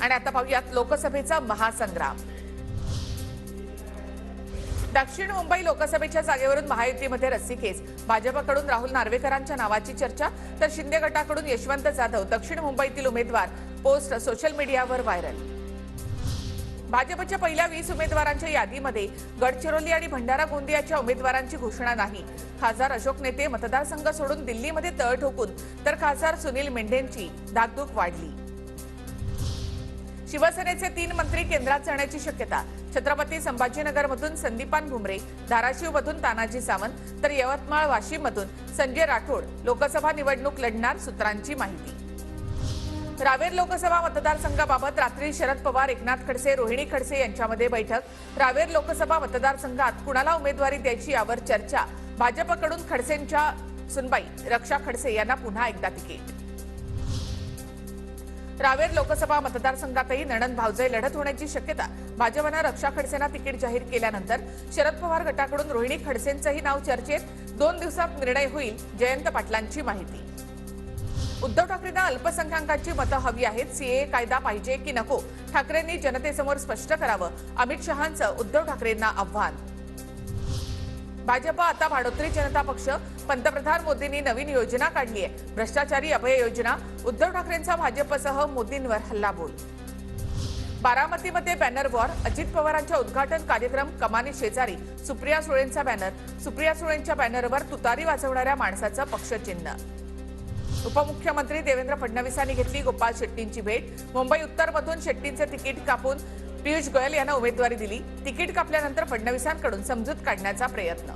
आणि आता पाहूयात लोकसभेचा महासंग्राम। दक्षिण मुंबई लोकसभेच्या जागेवरून महायुतीमध्ये रस्सीखेच। भाजपकडून राहुल नार्वेकरांच्या नावाची चर्चा, तर शिंदे गटाकडून यशवंत जाधव दक्षिण मुंबईतील उमेदवार पोस्ट सोशल मीडियावर व्हायरल। भाजपच्या पहिल्या 20 उमेदवारांच्या यादीमध्ये गडचिरोली आणि भंडारा गोंदियाच्या उमेदवारांची घोषणा नाही। खासदार अशोक नेते मतदारसंघ सोडून दिल्लीमध्ये तळ ठोकून, तर खासदार सुनील मेंढेंची धाकधूक वाढली। शिवसेनेचे 3 मंत्री केंद्रात जाण्याची शक्यता। छत्रपती संभाजीनगरमधून संदीपान भुमरे, धाराशिवमधून तानाजी सावंत, तर यवतमाळ वाशिममधून संजय राठोड लोकसभा निवडणूक लढणार, सूत्रांची माहिती। रावेर लोकसभा मतदारसंघाबाबत रात्री शरद पवार, एकनाथ खडसे, रोहिणी खडसे यांच्यामध्ये बैठक। रावेर लोकसभा मतदारसंघात कुणाला उमेदवारी द्यायची यावर चर्चा। भाजपकडून खडसेंच्या सुनबाई रक्षा खडसे यांना पुन्हा एकदा तिकीट। रावेर लोकसभा मतदारसंघातही नणंद भावजय लढत होण्याची शक्यता। भाजपने रक्षा खडसेंना तिकीट जाहीर केल्यानंतर शरद पवार गटाकडून रोहिणी खडसेंचंही नाव चर्चेत। 2 दिवसात निर्णय होईल, जयंत पाटलांची माहिती। उद्धव ठाकरेंना अल्पसंख्याकांची मतं हवी आहेत। सीएए कायदा पाहिजे की नको, ठाकरेंनी जनतेसमोर स्पष्ट करावं, अमित शहांचं उद्धव ठाकरेंना आव्हान। भाजप आता भाडोत्री जनता पक्ष। पंतप्रधान मोदींनी नवीन योजना काढली आहे, भ्रष्टाचारी अभय योजना। उद्धव ठाकरेंचा भाजपसह मोदींवर हल्लाबोल। बारामतीमध्ये बॅनर वॉर। अजित पवारांच्या उद्घाटन कार्यक्रम कमानी शेजारी सुप्रिया सुळेंचा बॅनर। सुप्रिया सुळेंच्या बॅनरवर तुतारी वाजवणाऱ्या माणसाचं पक्षचिन्ह। उपमुख्यमंत्री देवेंद्र फडणवीसांनी घेतली गोपाल शेट्टींची भेट। मुंबई उत्तरमधून शेट्टींचे तिकीट कापून पियुष गोयल यांना उमेदवारी दिली। तिकीट कापल्यानंतर फडणवीसांकडून समजूत काढण्याचा प्रयत्न।